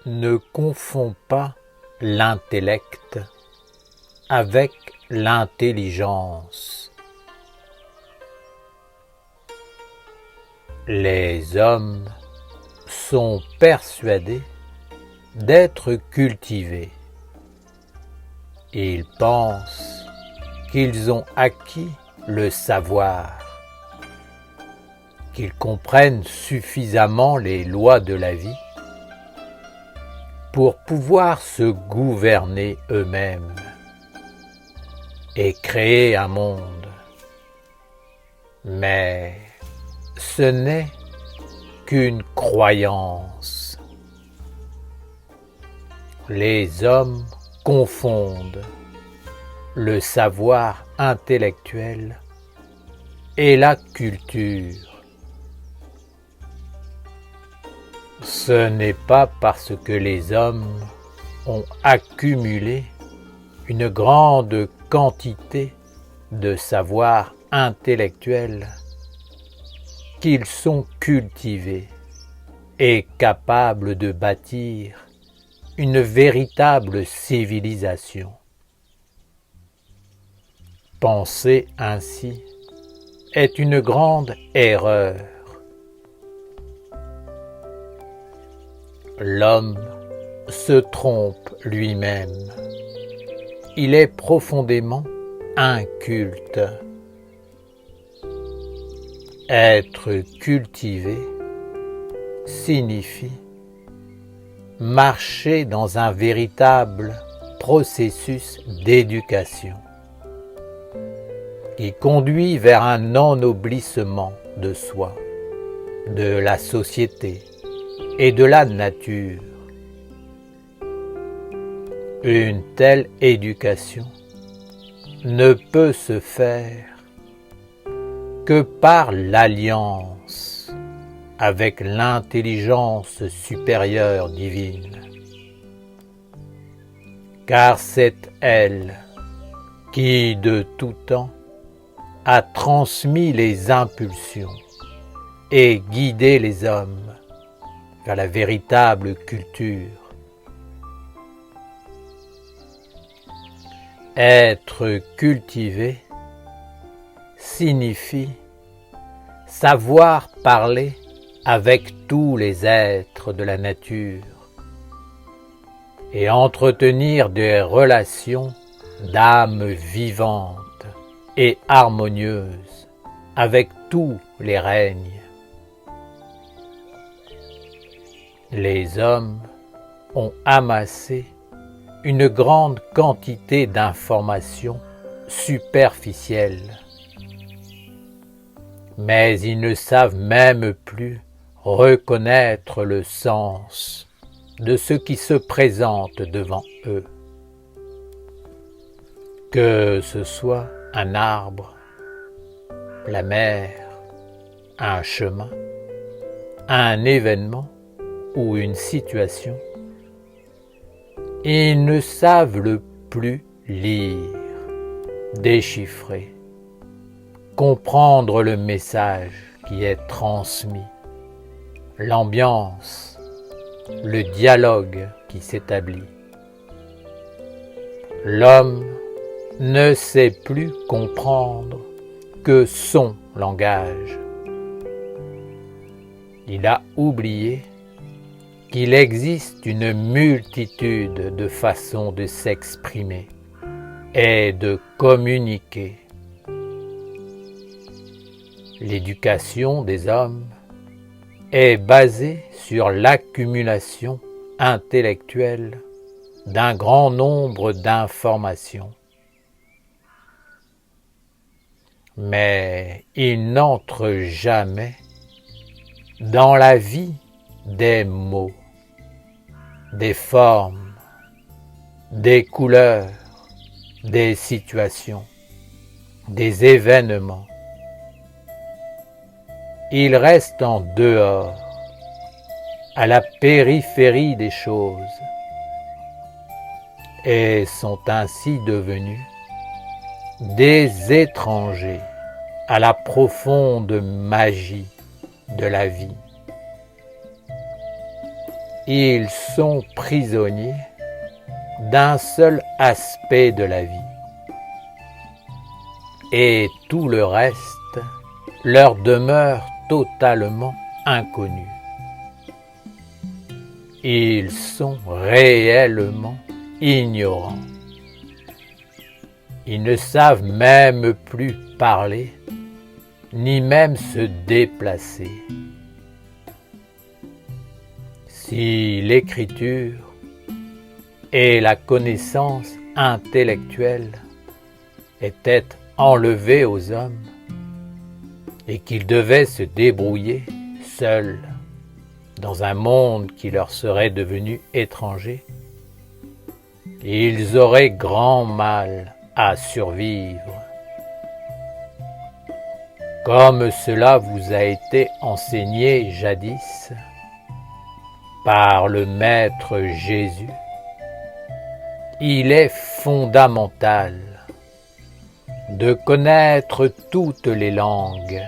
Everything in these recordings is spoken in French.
Ne confonds pas l'intellect avec l'intelligence. Les hommes sont persuadés d'être cultivés. Ils pensent qu'ils ont acquis le savoir, qu'ils comprennent suffisamment les lois de la vie pour pouvoir se gouverner eux-mêmes et créer un monde. Mais ce n'est qu'une croyance. Les hommes confondent le savoir intellectuel et la culture. Ce n'est pas parce que les hommes ont accumulé une grande quantité de savoir intellectuel qu'ils sont cultivés et capables de bâtir une véritable civilisation. Penser ainsi est une grande erreur. L'homme se trompe lui-même. Il est profondément inculte. Être cultivé signifie marcher dans un véritable processus d'éducation qui conduit vers un ennoblissement de soi, de la société et de la nature. Une telle éducation ne peut se faire que par l'alliance avec l'intelligence supérieure divine, car c'est elle qui, de tout temps, a transmis les impulsions et guidé les hommes vers la véritable culture. Être cultivé signifie savoir parler avec tous les êtres de la nature et entretenir des relations d'âme vivante et harmonieuses avec tous les règnes. Les hommes ont amassé une grande quantité d'informations superficielles, mais ils ne savent même plus reconnaître le sens de ce qui se présente devant eux. Que ce soit un arbre, la mer, un chemin, un événement ou une situation, ils ne savent le plus lire, déchiffrer, comprendre le message qui est transmis, l'ambiance, le dialogue qui s'établit. L'homme ne sait plus comprendre que son langage. Il a oublié qu'il existe une multitude de façons de s'exprimer et de communiquer. L'éducation des hommes est basée sur l'accumulation intellectuelle d'un grand nombre d'informations. Mais il n'entre jamais dans la vie des mots, des formes, des couleurs, des situations, des événements. Il reste en dehors, à la périphérie des choses, et sont ainsi devenus des étrangers à la profonde magie de la vie. Ils sont prisonniers d'un seul aspect de la vie. Et tout le reste leur demeure totalement inconnu. Ils sont réellement ignorants. Ils ne savent même plus parler, ni même se déplacer. Si l'écriture et la connaissance intellectuelle étaient enlevées aux hommes et qu'ils devaient se débrouiller seuls dans un monde qui leur serait devenu étranger, ils auraient grand mal à survivre. Comme cela vous a été enseigné jadis par le Maître Jésus, il est fondamental de connaître toutes les langues,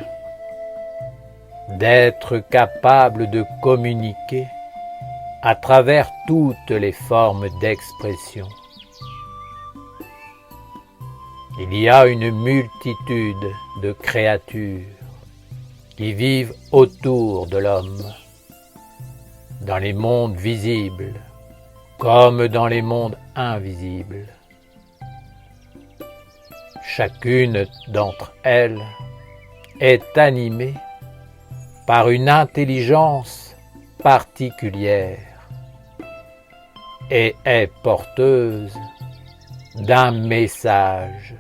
d'être capable de communiquer à travers toutes les formes d'expression. Il y a une multitude de créatures qui vivent autour de l'homme, dans les mondes visibles comme dans les mondes invisibles. Chacune d'entre elles est animée par une intelligence particulière et est porteuse d'un message,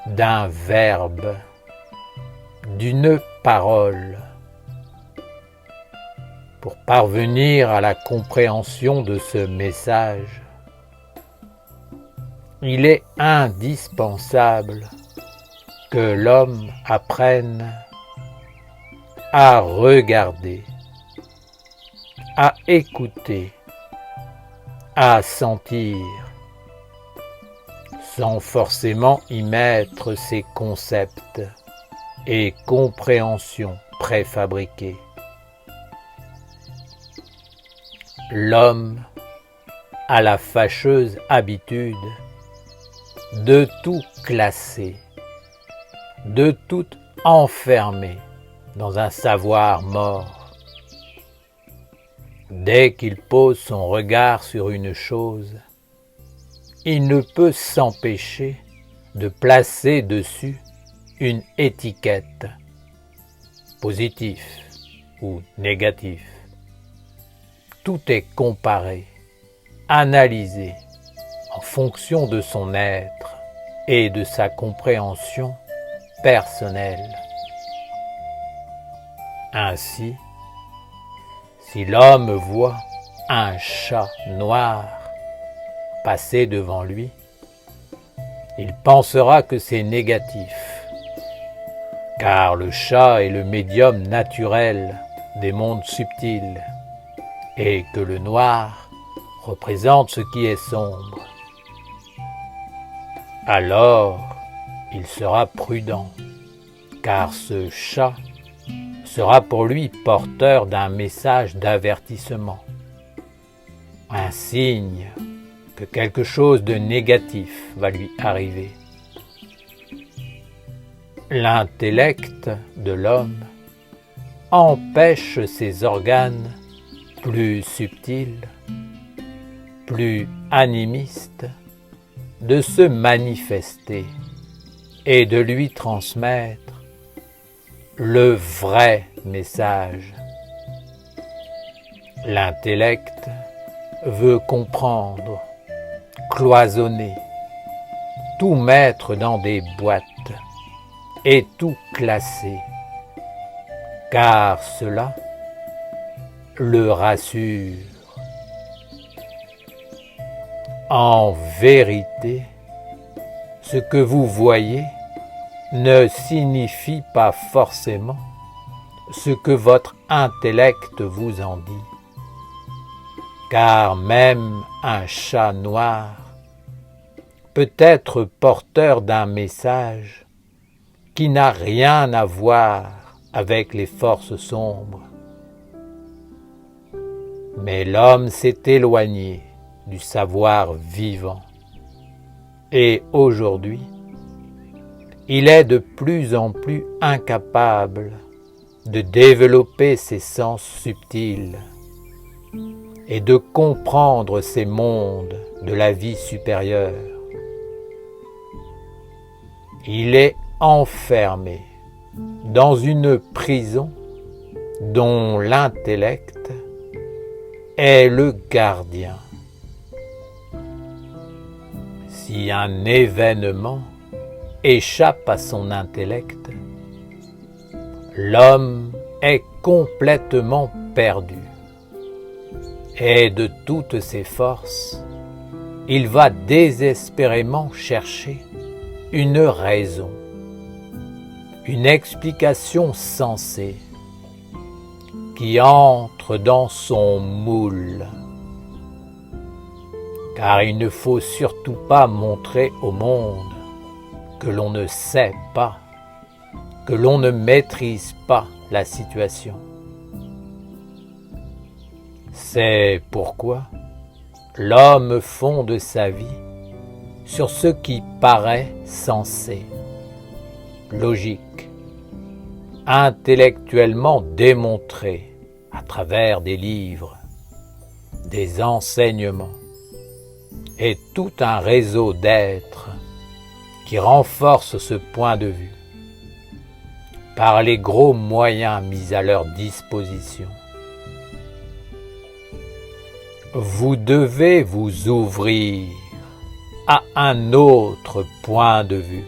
d'un verbe, d'une parole. Pour parvenir à la compréhension de ce message, il est indispensable que l'homme apprenne à regarder, à écouter, à sentir, sans forcément y mettre ses concepts et compréhensions préfabriquées. L'homme a la fâcheuse habitude de tout classer, de tout enfermer dans un savoir mort. Dès qu'il pose son regard sur une chose, il ne peut s'empêcher de placer dessus une étiquette, positif ou négatif. Tout est comparé, analysé en fonction de son être et de sa compréhension personnelle. Ainsi, si l'homme voit un chat noir passer devant lui, il pensera que c'est négatif, car le chat est le médium naturel des mondes subtils et que le noir représente ce qui est sombre. Alors, il sera prudent, car ce chat sera pour lui porteur d'un message d'avertissement, un signe que quelque chose de négatif va lui arriver. L'intellect de l'homme empêche ses organes plus subtils, plus animistes, de se manifester et de lui transmettre le vrai message. L'intellect veut comprendre, cloisonner, tout mettre dans des boîtes et tout classer, car cela le rassure. En vérité, ce que vous voyez ne signifie pas forcément ce que votre intellect vous en dit, car même un chat noir peut être porteur d'un message qui n'a rien à voir avec les forces sombres. Mais l'homme s'est éloigné du savoir vivant. Et aujourd'hui, il est de plus en plus incapable de développer ses sens subtils et de comprendre ces mondes de la vie supérieure. Il est enfermé dans une prison dont l'intellect est le gardien. Si un événement échappe à son intellect, l'homme est complètement perdu. Et de toutes ses forces, il va désespérément chercher une raison, une explication sensée qui entre dans son moule. Car il ne faut surtout pas montrer au monde que l'on ne sait pas, que l'on ne maîtrise pas la situation. C'est pourquoi l'homme fonde sa vie sur ce qui paraît sensé, logique, intellectuellement démontré à travers des livres, des enseignements et tout un réseau d'êtres qui renforce ce point de vue par les gros moyens mis à leur disposition. Vous devez vous ouvrir à un autre point de vue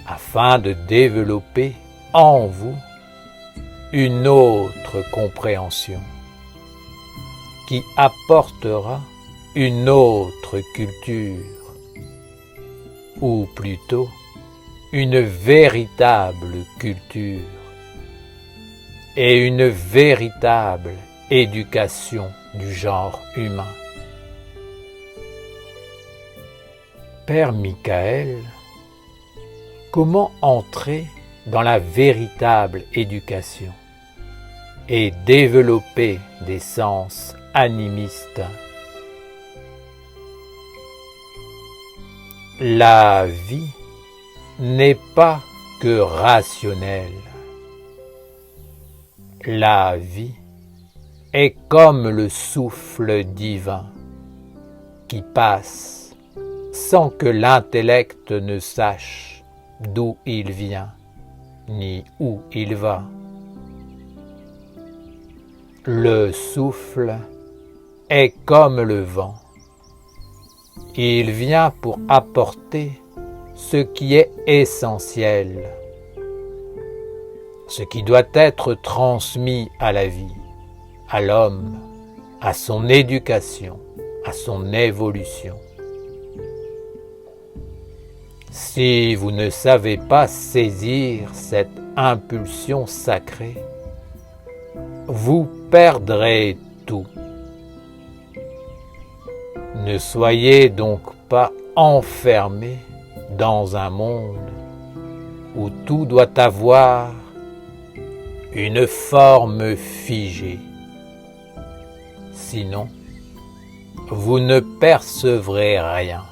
afin de développer en vous une autre compréhension qui apportera une autre culture, ou plutôt une véritable culture et une véritable éducation du genre humain. Père Michael, comment entrer dans la véritable éducation et développer des sens animistes? La vie n'est pas que rationnelle. La vie est comme le souffle divin qui passe sans que l'intellect ne sache d'où il vient ni où il va. Le souffle est comme le vent. Il vient pour apporter ce qui est essentiel, ce qui doit être transmis à la vie, à l'homme, à son éducation, à son évolution. Si vous ne savez pas saisir cette impulsion sacrée, vous perdrez tout. Ne soyez donc pas enfermés dans un monde où tout doit avoir une forme figée. Sinon, vous ne percevrez rien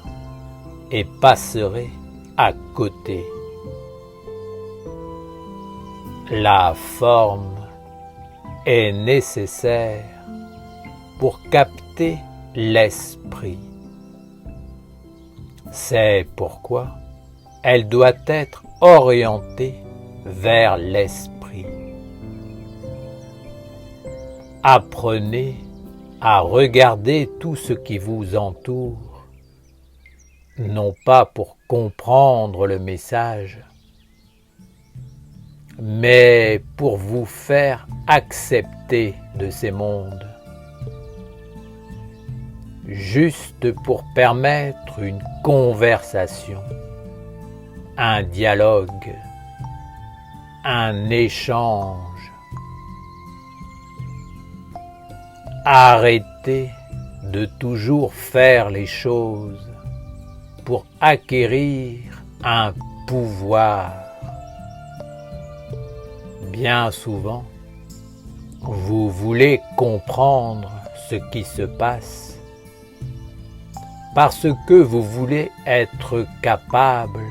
et passerez à côté. La forme est nécessaire pour capter l'esprit. C'est pourquoi elle doit être orientée vers l'esprit. Apprenez à regarder tout ce qui vous entoure, non pas pour comprendre le message, mais pour vous faire accepter de ces mondes, juste pour permettre une conversation, un dialogue, un échange. Arrêtez de toujours faire les choses pour acquérir un pouvoir. Bien souvent, Vous voulez comprendre ce qui se passe parce que vous voulez être capable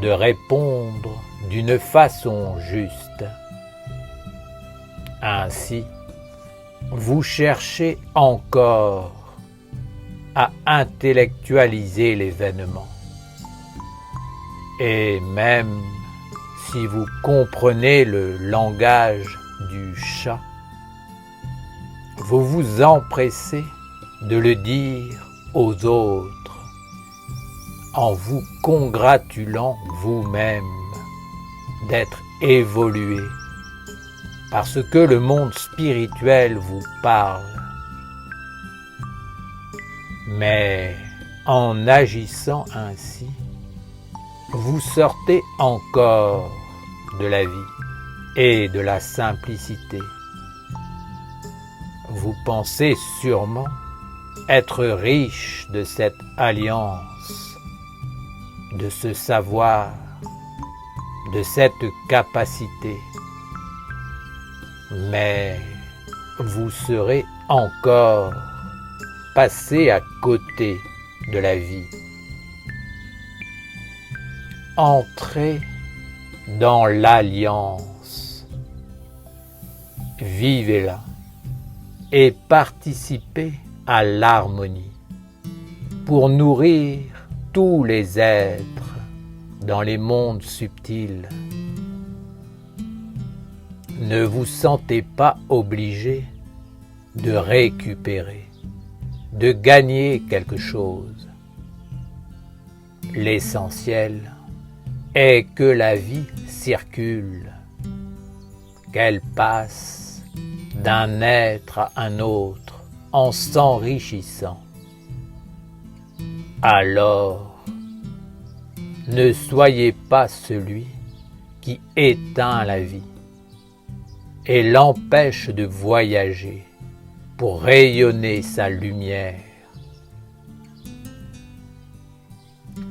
de répondre d'une façon juste. Ainsi, vous cherchez encore à intellectualiser l'événement. Et même si vous comprenez le langage du chat, vous vous empressez de le dire aux autres en vous congratulant vous-même d'être évolué parce que le monde spirituel vous parle. Mais en agissant ainsi, vous sortez encore de la vie et de la simplicité. Vous pensez sûrement être riche de cette alliance, de ce savoir, de cette capacité. Mais vous serez encore passé à côté de la vie. Entrez dans l'alliance, vivez-la et participez à l'harmonie pour nourrir tous les êtres dans les mondes subtils. Ne vous sentez pas obligé de récupérer, de gagner quelque chose. L'essentiel est que la vie circule, qu'elle passe d'un être à un autre en s'enrichissant. Alors, ne soyez pas celui qui éteint la vie et l'empêche de voyager pour rayonner sa lumière.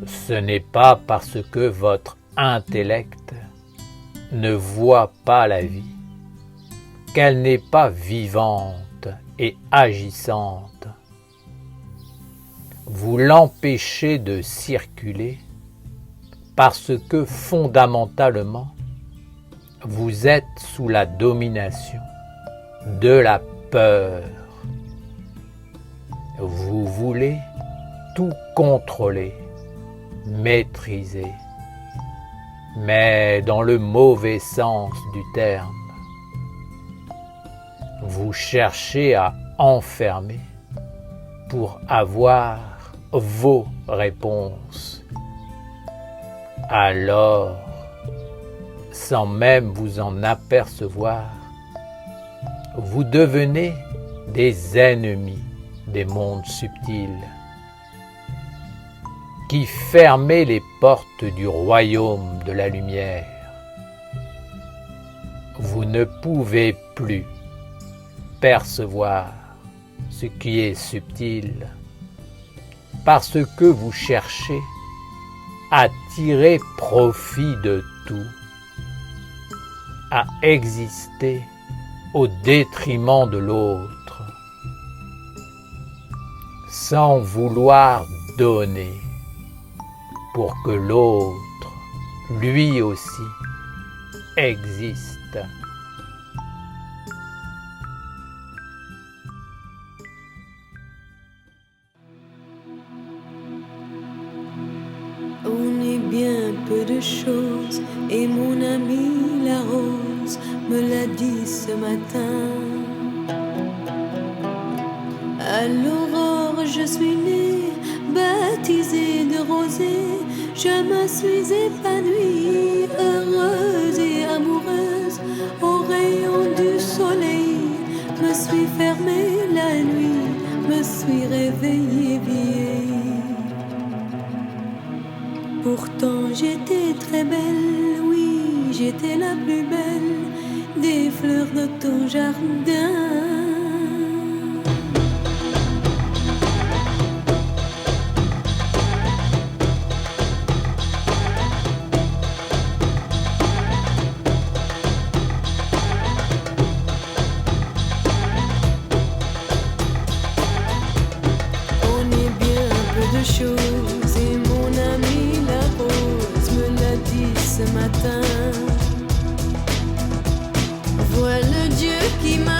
Ce n'est pas parce que votre intellect ne voit pas la vie qu'elle n'est pas vivante et agissante. Vous l'empêchez de circuler parce que fondamentalement, vous êtes sous la domination de la peur. Vous voulez tout contrôler, maîtriser, mais dans le mauvais sens du terme. Vous cherchez à enfermer pour avoir vos réponses. Alors, sans même vous en apercevoir, vous devenez des ennemis des mondes subtils qui fermaient les portes du royaume de la lumière. Vous ne pouvez plus percevoir ce qui est subtil parce que vous cherchez à tirer profit de tout, à exister au détriment de l'autre, sans vouloir donner pour que l'autre, lui aussi, existe. On est bien peu de choses et mon amie la rose me l'a dit ce matin. À l'aurore je suis née, baptisée de rosée, je me suis épanouie, heureuse et amoureuse, au rayon du soleil, me suis fermée la nuit, me suis réveillée vieille. Pourtant j'étais très belle, oui, j'étais la plus belle des fleurs de ton jardin. qui m'a